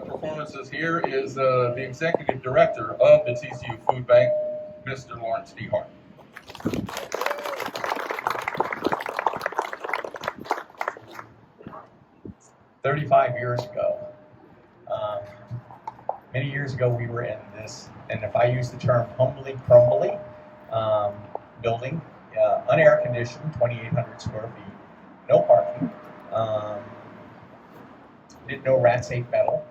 performances here is the Executive Director of the TCU Foodbank, Mr. Lawrence D. Hart. 35 years ago, many years ago, we were in this, and if I use the term humbly crumbly building, unair conditioned, 2,800 square feet, no parking, didn't know rats ate metal,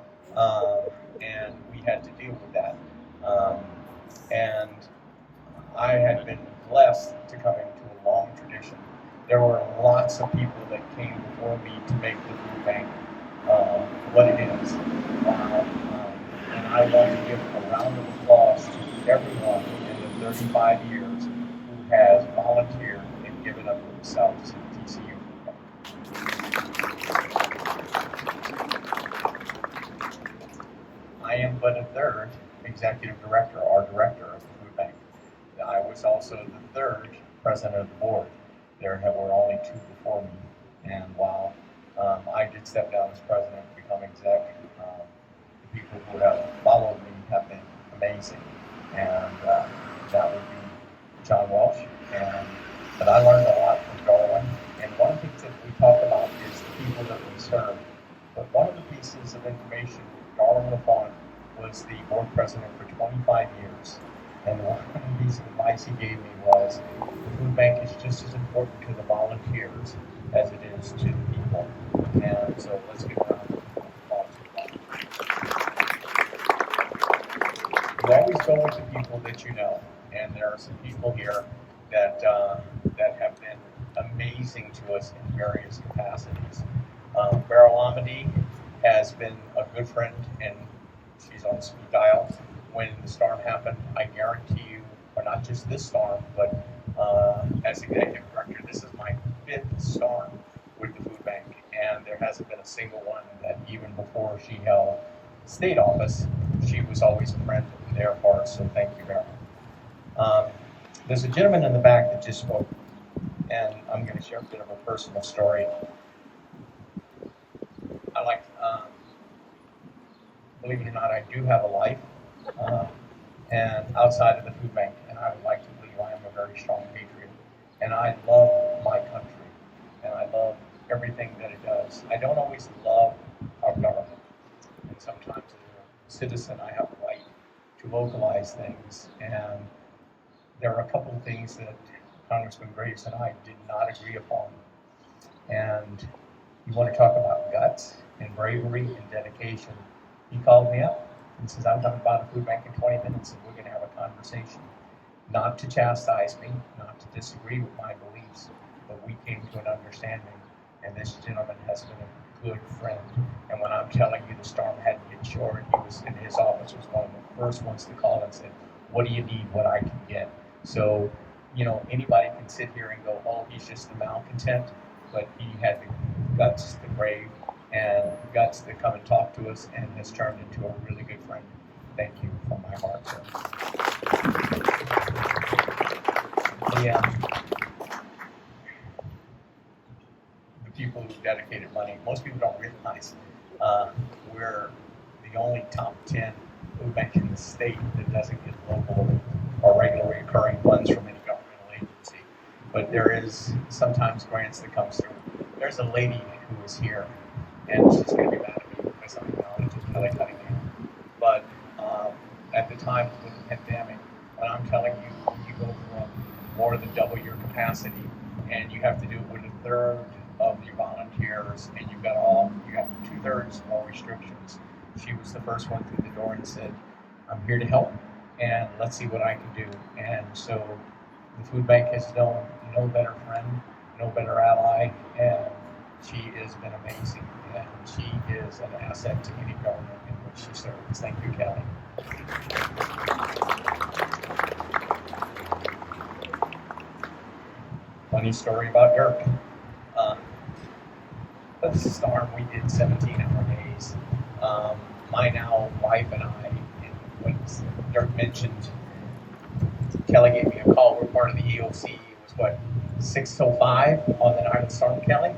and we had to deal with that. And I had been blessed to come into a long tradition. There were lots of people that came before me to make the food bank what it is. And I want to give a round of applause to everyone in the 35 years who has volunteered and given up themselves to the TCU Foodbank. I am but a third executive director or director of the food bank. I was also the third president of the board. There were only two before me, and while I did step down as president and become exec, the people who have followed me have been amazing, and that would be John Walsh. But I learned a lot from Darwin, and one of the things that we talk about is the people that we serve. But one of the pieces of information Darwin LaFont was the board president for 25 years. And one of the pieces of advice he gave me was, the food bank is just as important to the volunteers as it is to the people. And so let's give a round of applause for that. You always go with the people that you know. And there are some people here that have been amazing to us in various capacities. Beryl Amity has been a good friend, and she's on speed dial. When the storm happened, I guarantee you, or not just this storm, but as executive director, this is my 5th storm with the food bank, and there hasn't been a single one that even before she held state office, she was always a friend and there for us, so thank you, Beryl. There's a gentleman in the back that just spoke, and I'm going to share a bit of a personal story. I like, believe it or not, I do have a life. And outside of the food bank, and I would like to believe I am a very strong patriot. And I love my country, and I love everything that it does. I don't always love our government, and sometimes as a citizen I have a right to vocalize things. And there are a couple of things that Congressman Graves and I did not agree upon. And you want to talk about guts and bravery and dedication. He called me up and says, I'm coming by the food bank in 20 minutes and we're going to have a conversation. Not to chastise me, not to disagree with my beliefs, but we came to an understanding. And this gentleman has been a good friend. And when I'm telling you the storm had to get short, he was in his office, was one of the first ones to call and said, what do you need, what I can get? So, you know, anybody can sit here and go, oh, he's just a malcontent, but he had the guts, the brave, and guts to come and talk to us, and has turned into a really good friend. Thank you from my heart, sir. The people who dedicated money, most people don't realize we're the only top 10 food bank in the state that doesn't get local or regular recurring funds from any governmental agency. But there is sometimes grants that come through. There's a lady who is here, and she's going to be mad at me because I'm acknowledging Kelly Cunningham. But at the time of the pandemic, when I'm telling you, you go from more than double your capacity, and you have to do it with a third of your volunteers, and you have 2/3 more restrictions. She was the first one through the door and said, I'm here to help, and let's see what I can do. And so the food bank has known no better friend, no better ally, and she has been amazing, and she is an asset to any government in which she serves. Thank you, Kelly. Funny story about Dirk. This storm, we did 17-hour days. My now wife and I, when Dirk mentioned, Kelly gave me a call. We're part of the EOC. It was what, 6:05 on the night of the storm, Kelly?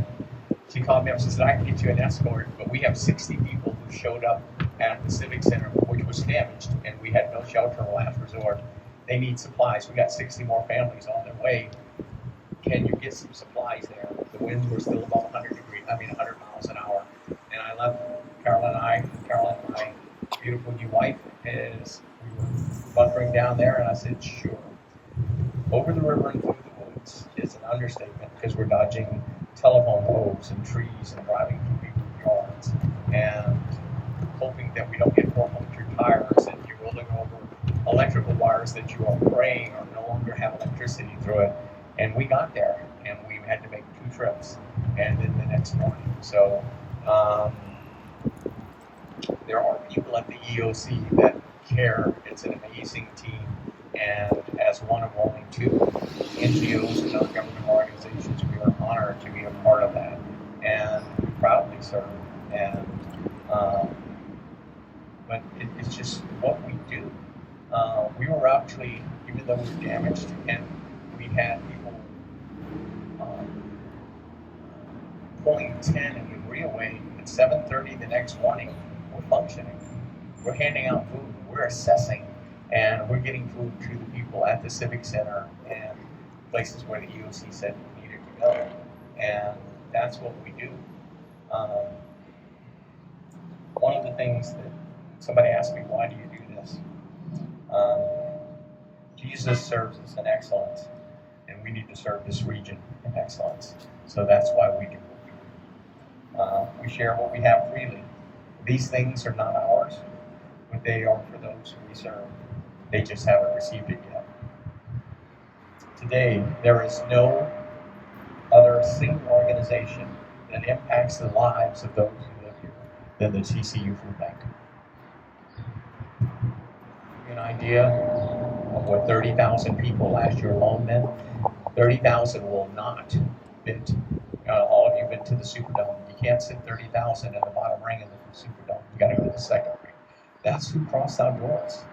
She called me up and said, I can get you an escort, but we have 60 people who showed up at the Civic Center, which was damaged, and we had no shelter of last resort. They need supplies. We got 60 more families on their way. Can you get some supplies there? The winds were still about 100 miles an hour. And I left Carolyn and my beautiful new wife, as we were bunkering down there, and I said, sure. Over the river and through the woods is an understatement, because we're dodging telephone poles and trees and driving through people's yards and hoping that we don't get punctured tires and you're rolling over electrical wires that you are praying are no longer have electricity through it. And we got there, and we had to make 2 trips, and then the next morning. So there are people at the EOC that care. It's an amazing team, and as one of only 2 NGOs and non-government organizations, we are honored to be a part of that, and we proudly serve. And but it's just what we do. We were actually, even though we were damaged, and we had people pulling 10 and Marie away at 7:30 the next morning. We're functioning. We're handing out food. We're assessing, and we're getting food to the people at the Civic Center and places where the EOC said we needed to go. And that's what we do. One of the things that somebody asked me, why do you do this? Jesus serves us in excellence, and we need to serve this region in excellence. So that's why we do what we do. We share what we have freely. These things are not ours, but they are for those who we serve. They just haven't received it yet. Today, there is no other single organization that impacts the lives of those who live here than the TCU Foodbank. An idea of what 30,000 people last year alone meant. 30,000 will not fit. All of you have been to the Superdome. You can't sit 30,000 in the bottom ring of the Superdome. You got to go to the second ring. That's who crossed our doors.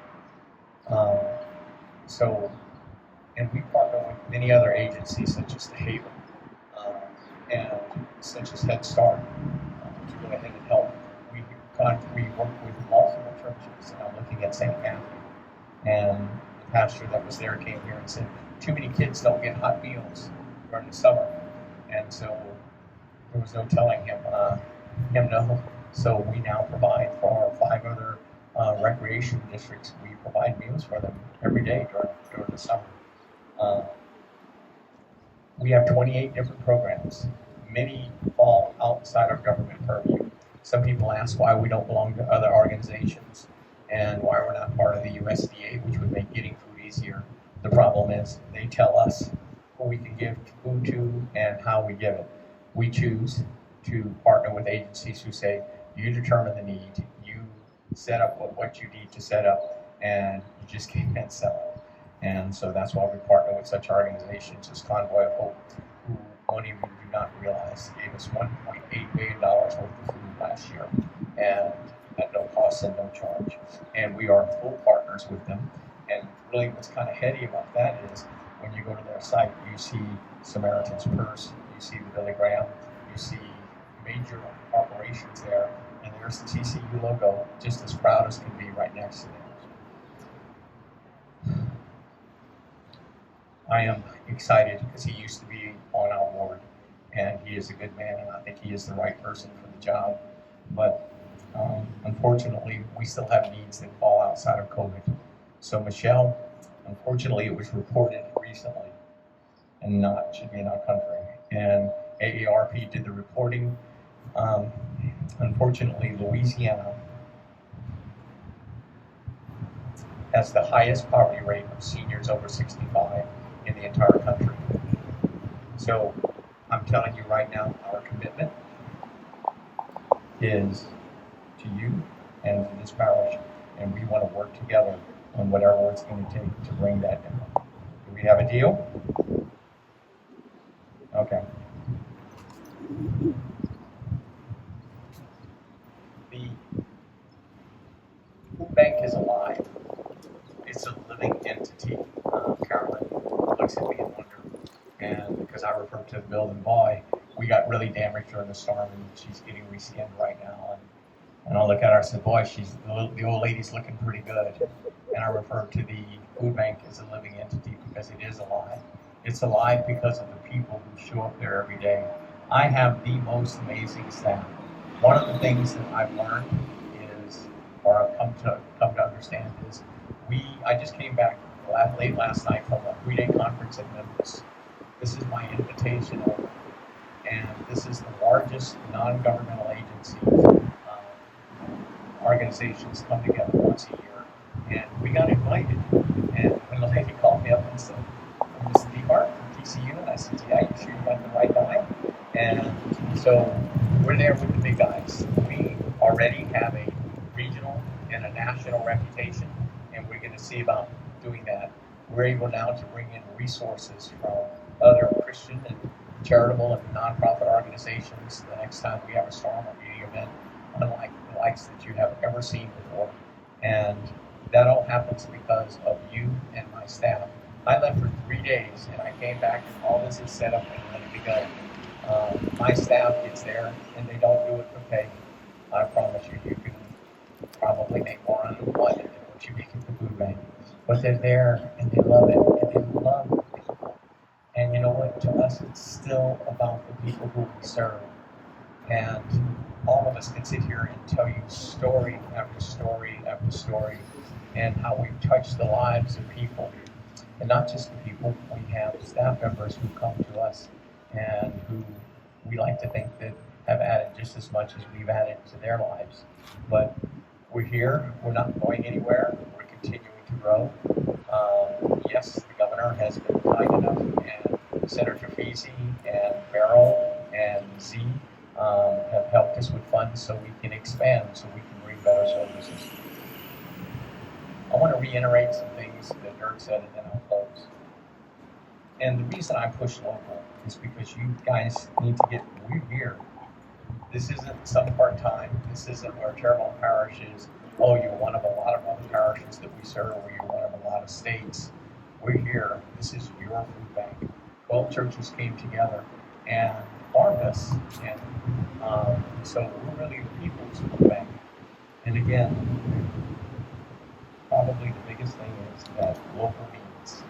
And we partner with many other agencies such as the Haven and such as Head Start to go ahead and help. We work with multiple churches, and I'm looking at St. Matthew. And the pastor that was there came here and said, too many kids don't get hot meals during the summer. And so there was no telling him no. So we now provide for 5 other recreation districts. We provide meals for them every day during the summer. We have 28 different programs. Many fall outside of government purview. Some people ask why we don't belong to other organizations and why we're not part of the USDA, which would make getting food easier. The problem is they tell us who we can give food to and how we give it. We choose to partner with agencies who say, you determine the need, you set up what you need to set up, and you just can't sell it. And so that's why we partner with such organizations as Convoy of Hope, who many of you do not realize gave us $1.8 billion worth of food last year, and at no cost and no charge. And we are full partners with them. And really what's kind of heady about that is when you go to their site, you see Samaritan's Purse, you see the Billy Graham, you see major operations there, and there's the TCU logo, just as proud as can be right next to theirs. I am excited because he used to be on our board, and he is a good man, and I think he is the right person for the job. But unfortunately, we still have needs that fall outside of COVID. So Michelle, unfortunately, it was reported recently, and should be in our country. And AARP did the reporting. Unfortunately, Louisiana has the highest poverty rate of seniors over 65 in the entire country. So I'm telling you right now, our commitment is to you and to this parish, and we want to work together on whatever it's going to take to bring that down. Do we have a deal? Okay. The food bank is alive. It's a living entity. Carolyn looks at me and wonders. And because I refer to Bill and Boy, we got really damaged during the storm, and she's getting reskinned right now. And I look at her, I said, boy, the old lady's looking pretty good. And I refer to the food bank as a living entity because it is alive. It's alive because of the people who show up there every day. I have the most amazing staff. One of the things that I've learned is, or I've come to understand is, I just came back late last night from a 3-day conference in Memphis. This is my invitation over, and this is the largest non-governmental agency. Organizations come together once a year, and we got invited. And when the lady called me up and said, "I'm Mr. DeBart from TCU," and I said, "Yeah, you sure you got the right guy?" And so we're there with the big guys. We already have a regional and a national reputation, and we're going to see about doing that. We're able now to bring in resources from other Christian and charitable and nonprofit organizations the next time we have a storm or meeting event, unlike the likes that you have ever seen before. And that all happens because of you and my staff. I left for 3 days and I came back and all this is set up and ready to go. My staff gets there and they don't do it for pay. I promise you, you can probably make more unemployment than what you make at the food bank. But they're there and they love it and they love people. And you know what? To us, it's still about the people who we serve. And all of us can sit here and tell you story after story after story and how we've touched the lives of people. And not just the people, we have staff members who come to us and who we like to think that have added just as much as we've added to their lives. But we're here, we're not going anywhere, we're continuing to grow. Yes, the governor has been kind enough, and Senator Feasy and Merrill and Z have helped us with funds so we can expand, so we can bring better services. I want to reiterate some things that Dirk said, and then I'll close. And the reason I push local is because you guys need to we're here. This isn't some part-time. This isn't where Terrebonne Parish is, oh, you're one of a lot of other parishes that we serve, or you're one of a lot of states. We're here. This is your food bank. 12 churches came together and formed us. And so we're really the people's food bank. And again, probably the biggest thing is that local needs.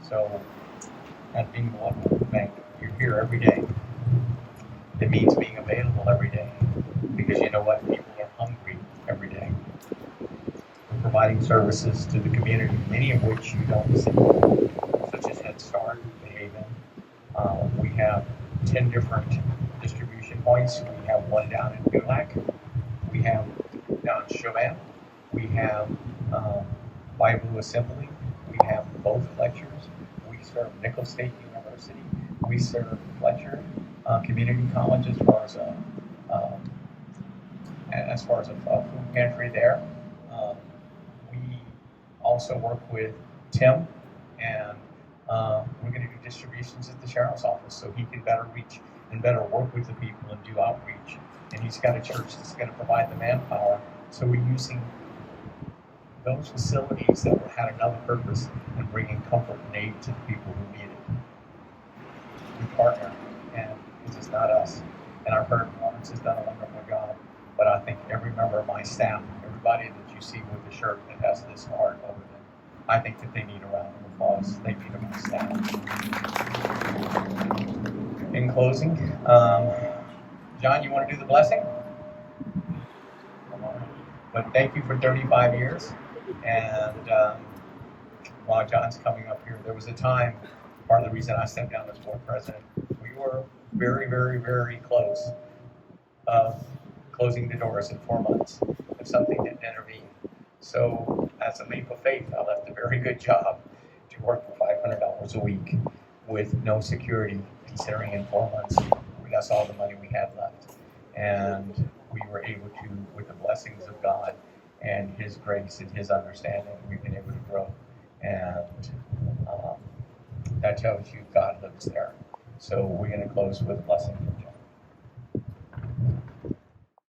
So, at being the local food bank, you're here every day. It means being available every day, because you know what? People are hungry every day. We're providing services to the community, many of which you don't see, such as Head Start, the Haven. We have 10 different distribution points. We have one down in Gulac. We have down in Chauvin. We have Bible Assembly. We have both Fletchers. We serve Nicholls State University. We serve Fletcher Community College as far as a food pantry there. We also work with Tim, and we're going to do distributions at the sheriff's office so he can better reach and better work with the people and do outreach. And he's got a church that's going to provide the manpower. So we're using those facilities that had another purpose in bringing comfort and aid to the people who need it. We partner, and this is not us. And I've heard Lawrence has done a wonderful job, but I think every member of my staff, everybody that you see with the shirt that has this heart over them, I think that they need a round of applause. They need a staff. In closing, John, you want to do the blessing? But thank you for 35 years. And while John's coming up here, there was a time, part of the reason I stepped down as board president, we were very, very, very close of closing the doors in 4 months if something didn't intervene. So as a leap of faith, I left a very good job to work for $500 a week with no security, considering in 4 months that's all the money we had left. And we were able to, with the blessings of God and His grace and His understanding, we've been able to grow. And that tells you God lives there. So we're going to close with a blessing from